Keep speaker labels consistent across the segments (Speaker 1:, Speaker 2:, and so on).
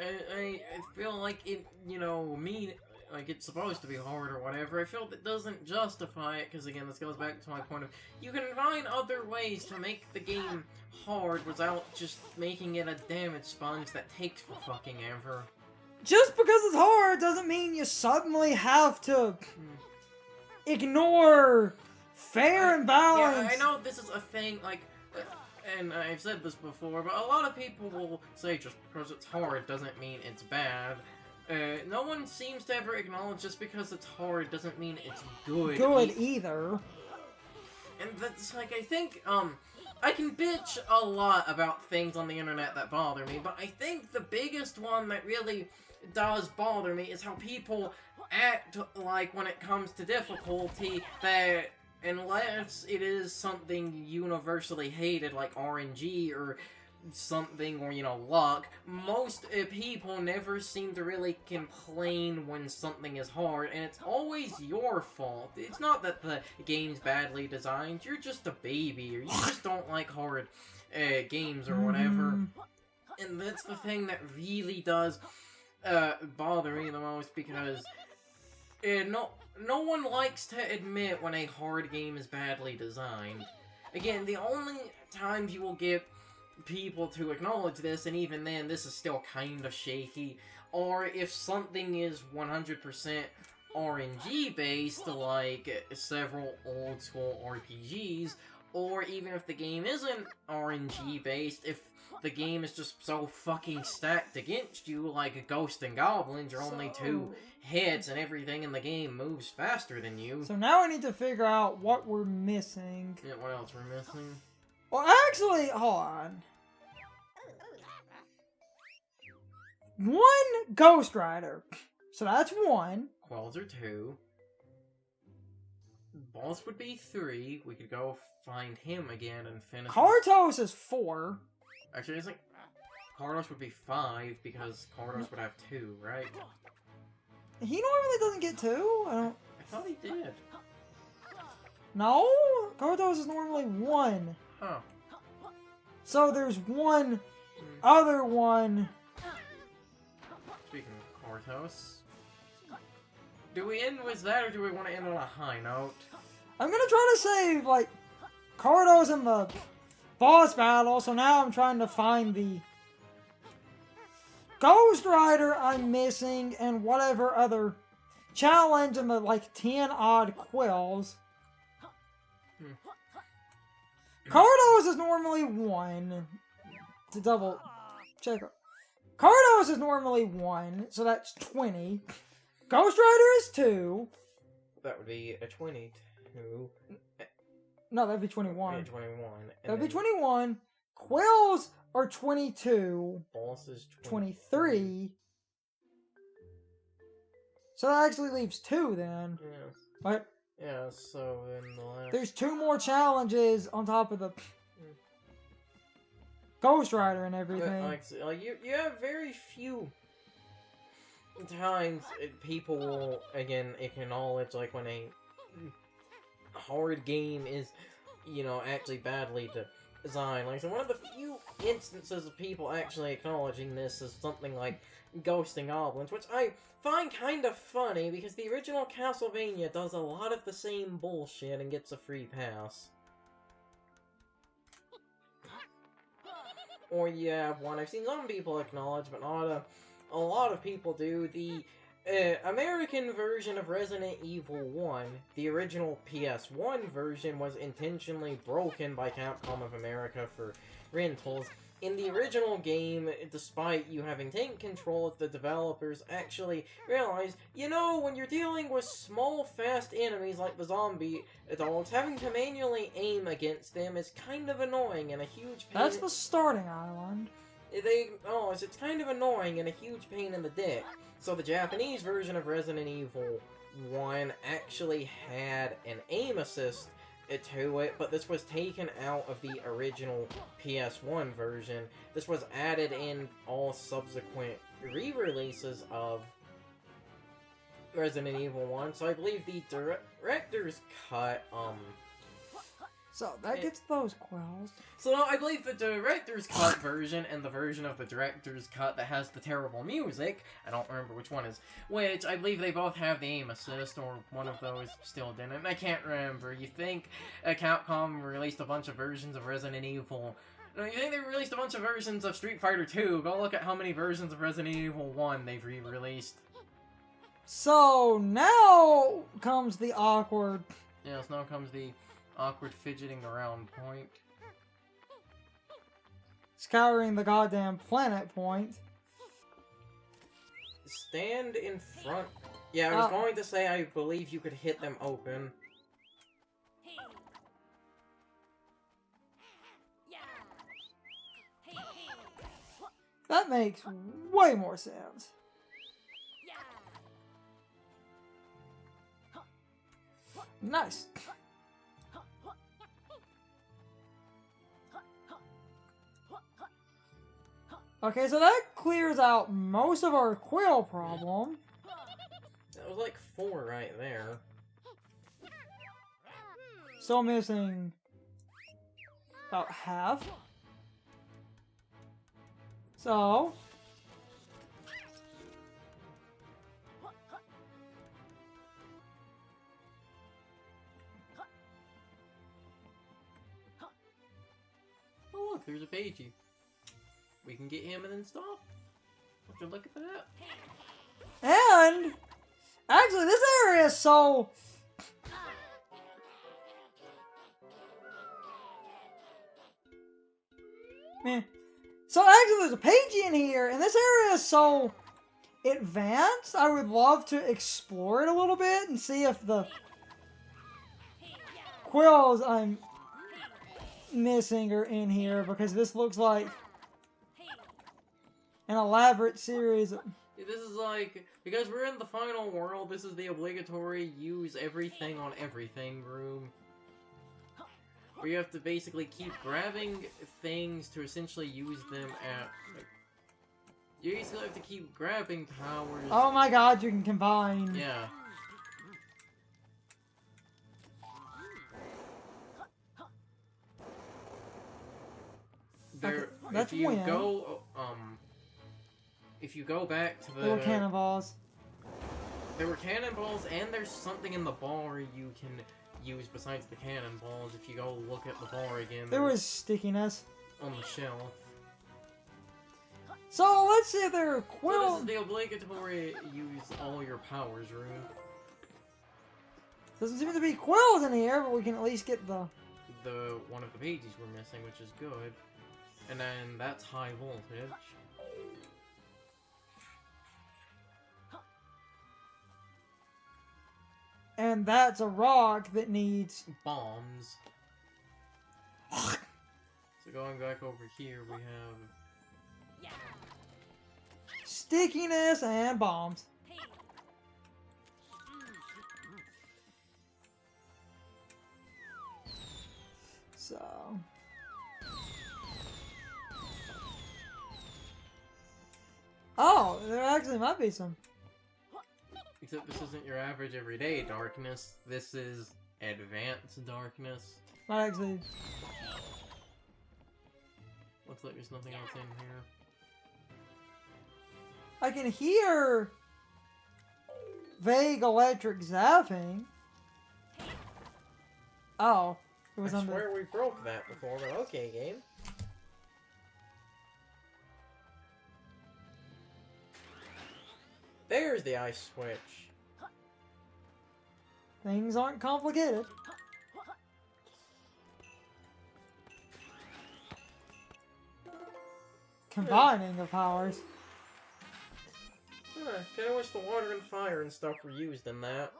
Speaker 1: I feel like it, like it's supposed to be hard or whatever. I feel that doesn't justify it, because again, this goes back to my point of, you can find other ways to make the game hard without just making it a damage sponge that takes for fucking ever.
Speaker 2: Just because it's hard doesn't mean you suddenly have to ignore fair and balanced.
Speaker 1: Yeah, I know this is a thing, like, and I've said this before, but a lot of people will say just because it's hard doesn't mean it's bad. No one seems to ever acknowledge just because it's hard doesn't mean it's good.
Speaker 2: Either.
Speaker 1: And that's like, I think, I can bitch a lot about things on the internet that bother me, but I think the biggest one that really does bother me is how people act like when it comes to difficulty that unless it is something universally hated like RNG or something, or luck, most people never seem to really complain when something is hard, and it's always your fault. It's not that the game's badly designed, you're just a baby, or you just don't like hard games or whatever. And that's the thing that really does bother me the most, because no one likes to admit when a hard game is badly designed. Again, the only times you will get people to acknowledge this, and even then, this is still kind of shaky, or if something is 100% RNG based, like several old school RPGs, or even if the game isn't RNG based, if the game is just so fucking stacked against you, like Ghosts and Goblins, you're only 2 hits and everything in the game moves faster than you.
Speaker 2: So now I need to figure out what we're missing.
Speaker 1: Yeah, what else we're missing?
Speaker 2: Well, actually, hold on. 1 Ghost Rider. So that's 1.
Speaker 1: Quells are 2. Boss would be 3. We could go find him again and finish.
Speaker 2: Kartos is 4.
Speaker 1: Actually, I think Carlos would be 5, because Carlos would have 2, right?
Speaker 2: He normally doesn't get 2.
Speaker 1: I thought he did.
Speaker 2: No, Kartos is normally 1.
Speaker 1: Huh.
Speaker 2: So there's 1 other one.
Speaker 1: Speaking of Kartos, do we end with that, or do we want to end on a high note?
Speaker 2: I'm gonna try to save, like, Kartos in the boss battle, so now I'm trying to find the Ghost Rider I'm missing, and whatever other challenge in the, like, 10-odd quills. Kartos is normally 1. To double check. Kartos is normally 1, so that's 20. Ghost Rider is 2.
Speaker 1: That would be a 22.
Speaker 2: No, that'd be 21.
Speaker 1: Yeah, 21.
Speaker 2: That'd be 21. Quills are 22.
Speaker 1: Boss is
Speaker 2: 23. So that actually leaves 2 then.
Speaker 1: Yeah.
Speaker 2: Right?
Speaker 1: Yeah, so then the last...
Speaker 2: There's 2 more challenges on top of the Ghost Rider and everything.
Speaker 1: Like you have very few times people will, again, acknowledge, like, when a hard game is, actually badly designed. Like, so one of the few instances of people actually acknowledging this is something like Ghosts and Goblins, which I find kind of funny, because the original Castlevania does a lot of the same bullshit and gets a free pass. Or you have one I've seen some people acknowledge, but not a lot of people do. The American version of Resident Evil 1, the original PS1 version, was intentionally broken by Capcom of America for rentals. In the original game, despite you having taken control of the developers, actually realized, when you're dealing with small, fast enemies like the zombie dogs, having to manually aim against them is kind of annoying and a huge pain.
Speaker 2: That's the starting island.
Speaker 1: It's kind of annoying and a huge pain in the dick. So the Japanese version of Resident Evil 1 actually had an aim assist to it, but this was taken out of the original PS1 version. This was added in all subsequent re-releases of Resident Evil 1, so I believe the director's cut,
Speaker 2: So that gets those quills.
Speaker 1: So I believe the director's cut version and the version of the director's cut that has the terrible music, I don't remember which one is which, I believe they both have the aim assist, or one of those still didn't. I can't remember. You think Capcom released a bunch of versions of Resident Evil. No, you think they released a bunch of versions of Street Fighter 2? Go look at how many versions of Resident Evil 1 they've re-released.
Speaker 2: So now comes the awkward...
Speaker 1: Yes, now comes the awkward fidgeting around point.
Speaker 2: Scouring the goddamn planet point.
Speaker 1: Stand in front. Yeah, I was going to say I believe you could hit them open.
Speaker 2: That makes way more sense. Nice. Okay, so that clears out most of our quill problem.
Speaker 1: That was like 4 right there.
Speaker 2: Still missing about half. So...
Speaker 1: Oh look, there's a Pagey. We can get him and then stop. Would you look at that?
Speaker 2: And... actually, this area is so... man. So actually, there's a Pagey in here, and this area is so advanced. I would love to explore it a little bit and see if the quills I'm missing are in here, because this looks like an elaborate series of...
Speaker 1: This is like, because we're in the final world, this is the obligatory use everything on everything room. Where you have to basically keep grabbing things to essentially use them at... like, you basically have to keep grabbing towers.
Speaker 2: Oh my god, you can combine.
Speaker 1: Yeah. There,
Speaker 2: okay, that's
Speaker 1: if you
Speaker 2: when.
Speaker 1: go, if you go back to the...
Speaker 2: There were cannonballs.
Speaker 1: There were cannonballs, and there's something in the bar you can use besides the cannonballs. If you go look at the bar again,
Speaker 2: There was stickiness.
Speaker 1: on the shelf.
Speaker 2: So let's see if there are
Speaker 1: So
Speaker 2: quills.
Speaker 1: this is the obligatory use all your powers room.
Speaker 2: Doesn't seem to be quills in here, but we can at least get the...
Speaker 1: The one of the pages we're missing, which is good. And then that's high voltage.
Speaker 2: And that's a rock that needs...
Speaker 1: Bombs. So going back over here, we have...
Speaker 2: stickiness and bombs. So... oh, there actually might be some.
Speaker 1: Except this isn't your average everyday darkness. This is advanced darkness.
Speaker 2: Might actually...
Speaker 1: Looks like there's nothing else in here.
Speaker 2: I can hear vague electric zapping. Oh, it was
Speaker 1: I
Speaker 2: under...
Speaker 1: swear we broke that before, but okay, game. There's the ice switch.
Speaker 2: Things aren't complicated. Combining of powers.
Speaker 1: Kinda wish the water and fire and stuff were used in that.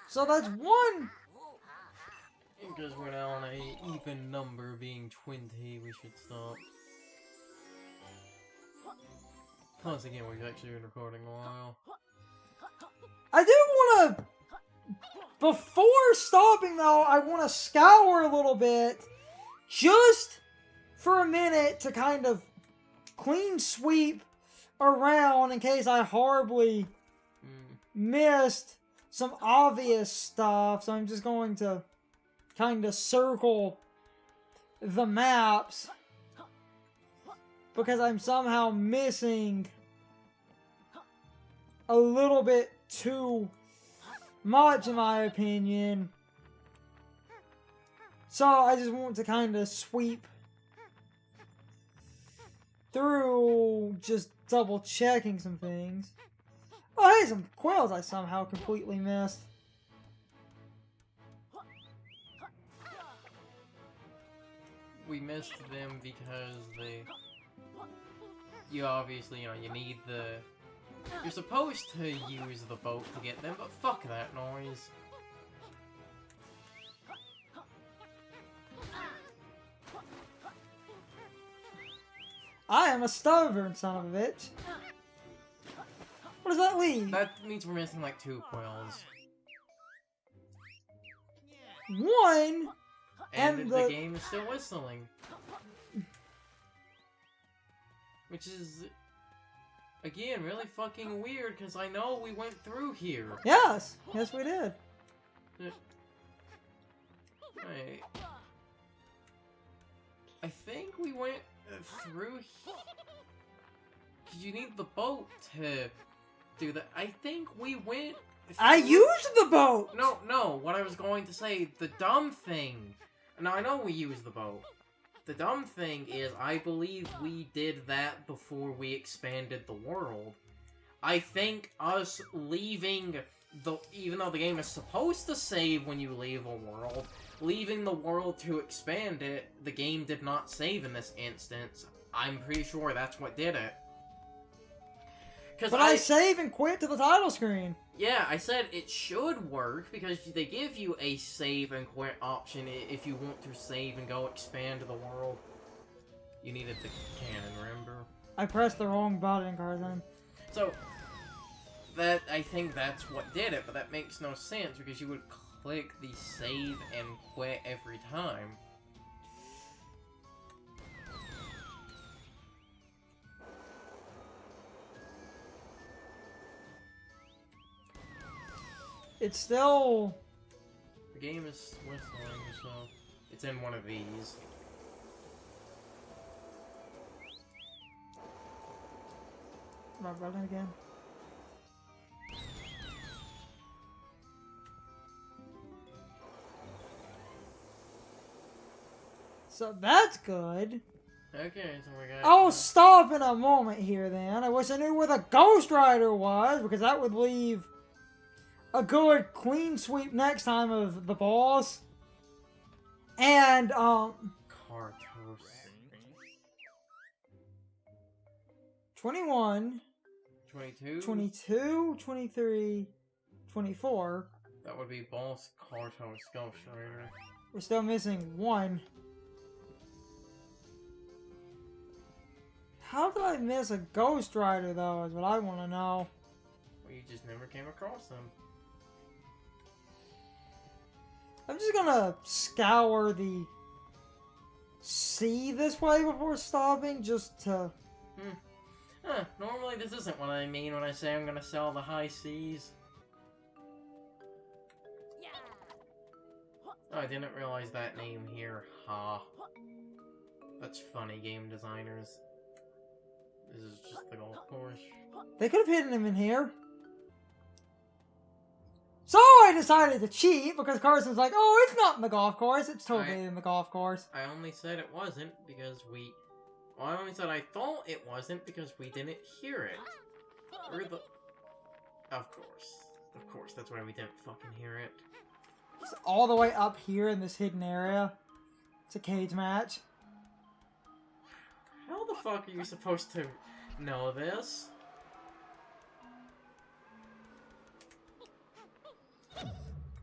Speaker 2: So that's one.
Speaker 1: Because we're now on a even number being 20, we should stop. Plus again, we've actually been recording a while.
Speaker 2: I do want to... before stopping though, I want to scour a little bit. Just for a minute to kind of clean sweep around in case I horribly missed some obvious stuff, so I'm just going to kind of circle the maps because I'm somehow missing a little bit too much, in my opinion. So I just want to kind of sweep through, just double checking some things. Oh, hey, some quails I somehow completely missed.
Speaker 1: We missed them because you obviously, you need the... You're supposed to use the boat to get them, but fuck that noise.
Speaker 2: I am a stubborn son of a bitch. What does that leave?
Speaker 1: That means we're missing like 2 quails.
Speaker 2: 1!
Speaker 1: And the game is still whistling. Which is, again, really fucking weird, because I know we went through here.
Speaker 2: Yes! Yes, we did.
Speaker 1: Wait. I think we went through here. Because you need the boat to do that. I think we went through...
Speaker 2: I used the boat!
Speaker 1: No, what I was going to say, the dumb thing. Now, I know we used the boat. The dumb thing is, I believe we did that before we expanded the world. I think us leaving the... Even though the game is supposed to save when you leave a world, leaving the world to expand it, the game did not save in this instance. I'm pretty sure that's what did it.
Speaker 2: But I save and quit to the title screen.
Speaker 1: Yeah, I said it should work, because they give you a save and quit option if you want to save and go expand the world. You needed the cannon, remember?
Speaker 2: I pressed the wrong button, Carson.
Speaker 1: So, I think that's what did it, but that makes no sense, because you would click the save and quit every time.
Speaker 2: It's still...
Speaker 1: The game is whistling, so it's in one of these.
Speaker 2: Wrong button again. So that's good.
Speaker 1: Okay, so we got...
Speaker 2: I'll stop in a moment here then. I wish I knew where the Ghost Rider was, because that would leave a good clean sweep next time of the boss. And,
Speaker 1: Cartos.
Speaker 2: 21.
Speaker 1: 22?
Speaker 2: 22, 23, 24.
Speaker 1: That would be Boss Cartos Ghost Rider.
Speaker 2: We're still missing 1. How did I miss a Ghost Rider, though, is what I want to know.
Speaker 1: Well, you just never came across them.
Speaker 2: I'm just gonna scour the sea this way before stopping, just to...
Speaker 1: Normally this isn't what I mean when I say I'm gonna sell the high seas. Oh, I didn't realize that name here. Ha. That's funny, game designers. This is just the golf course.
Speaker 2: They could have hidden him in here. So I decided to cheat because Carson's like, oh, it's not in the golf course. It's totally in the golf course.
Speaker 1: I only said it wasn't because we... Well, I only said I thought it wasn't because we didn't hear it. Or the... Of course, that's why we didn't fucking hear it.
Speaker 2: It's all the way up here in this hidden area. It's a cage match.
Speaker 1: How the fuck are you supposed to know this?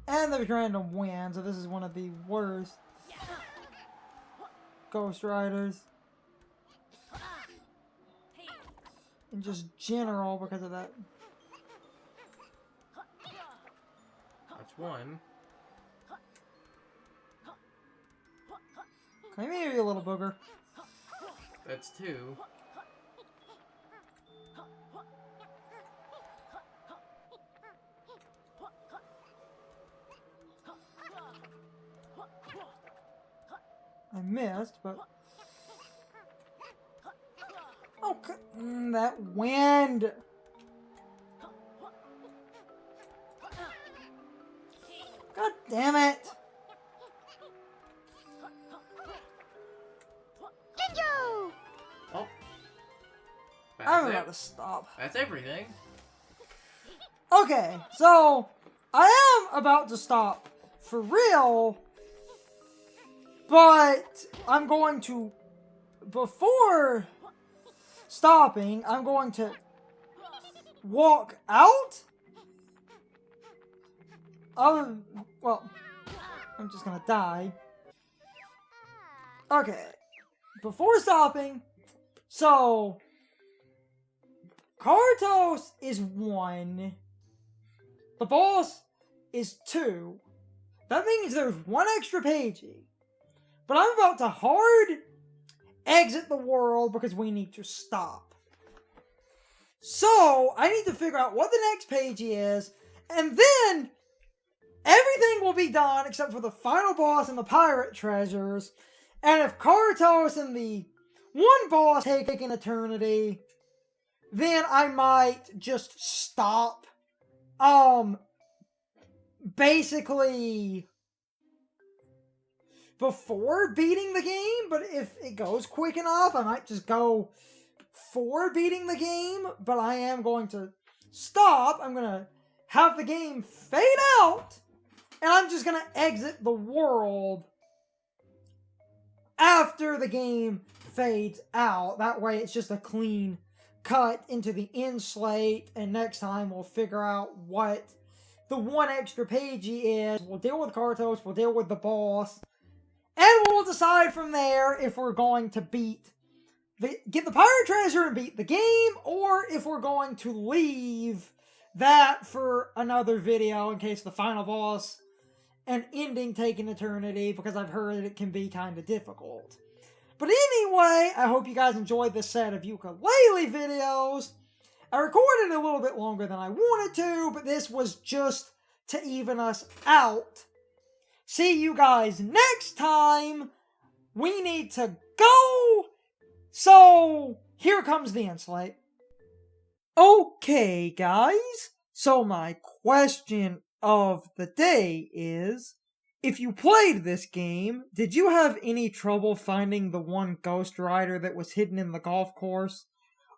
Speaker 2: And the random win, so this is one of the worst Ghost Riders. In just general, because of that.
Speaker 1: That's 1.
Speaker 2: Come here, you little booger.
Speaker 1: That's 2.
Speaker 2: I missed, but... Oh, that wind! God damn it!
Speaker 1: Oh.
Speaker 2: I'm about to stop.
Speaker 1: That's everything.
Speaker 2: Okay, so I am about to stop for real, but I'm going to, before stopping, I'm going to walk out of, well, I'm just gonna die. Okay, before stopping, so Cartos is 1. The boss is 2. That means there's 1 extra pagey. But I'm about to hard exit the world because we need to stop. So, I need to figure out what the next pagey is, and then everything will be done except for the final boss and the pirate treasures. And if Cartos and the 1 boss take an eternity, then I might just stop. Basically, before beating the game, but if it goes quick enough, I might just go for beating the game, but I am going to stop. I'm going to have the game fade out, and I'm just going to exit the world after the game fades out. That way it's just a clean cut into the end slate, and next time we'll figure out what the 1 extra pagey is. We'll deal with Cartos, we'll deal with the boss, and we'll decide from there if we're going to get the pirate treasure and beat the game, or if we're going to leave that for another video in case the final boss and ending take an eternity, because I've heard it can be kind of difficult. But anyway, I hope you guys enjoyed this set of Yooka-Laylee videos. I recorded a little bit longer than I wanted to, but this was just to even us out. See you guys next time. We need to go. So, here comes the end slate. Okay, guys. So my question of the day is, if you played this game, did you have any trouble finding the 1 Ghost Rider that was hidden in the golf course?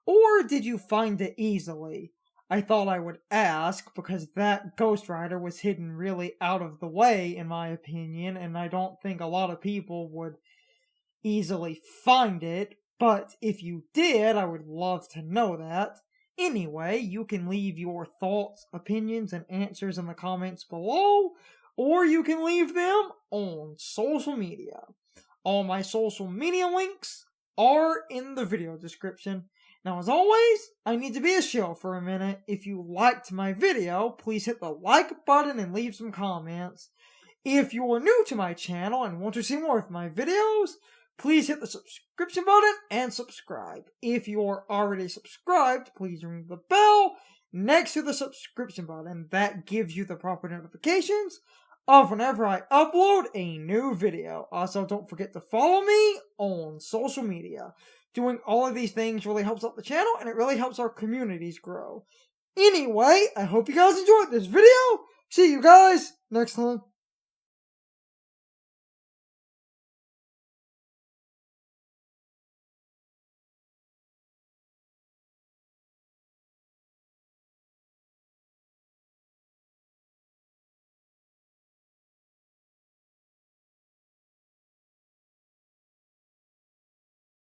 Speaker 2: Or did you find it easily? I thought I would ask, because that Ghost Rider was hidden really out of the way, in my opinion, and I don't think a lot of people would easily find it, but if you did, I would love to know that. Anyway, you can leave your thoughts, opinions, and answers in the comments below, or you can leave them on social media. All my social media links are in the video description. Now, as always, I need to be a shill for a minute. If you liked my video, please hit the like button and leave some comments. If you're new to my channel and want to see more of my videos, please hit the subscription button and subscribe. If you're already subscribed, please ring the bell next to the subscription button. That gives you the proper notifications of whenever I upload a new video. Also, don't forget to follow me on social media. Doing all of these things really helps out the channel, and it really helps our communities grow. Anyway, I hope you guys enjoyed this video. See you guys next time.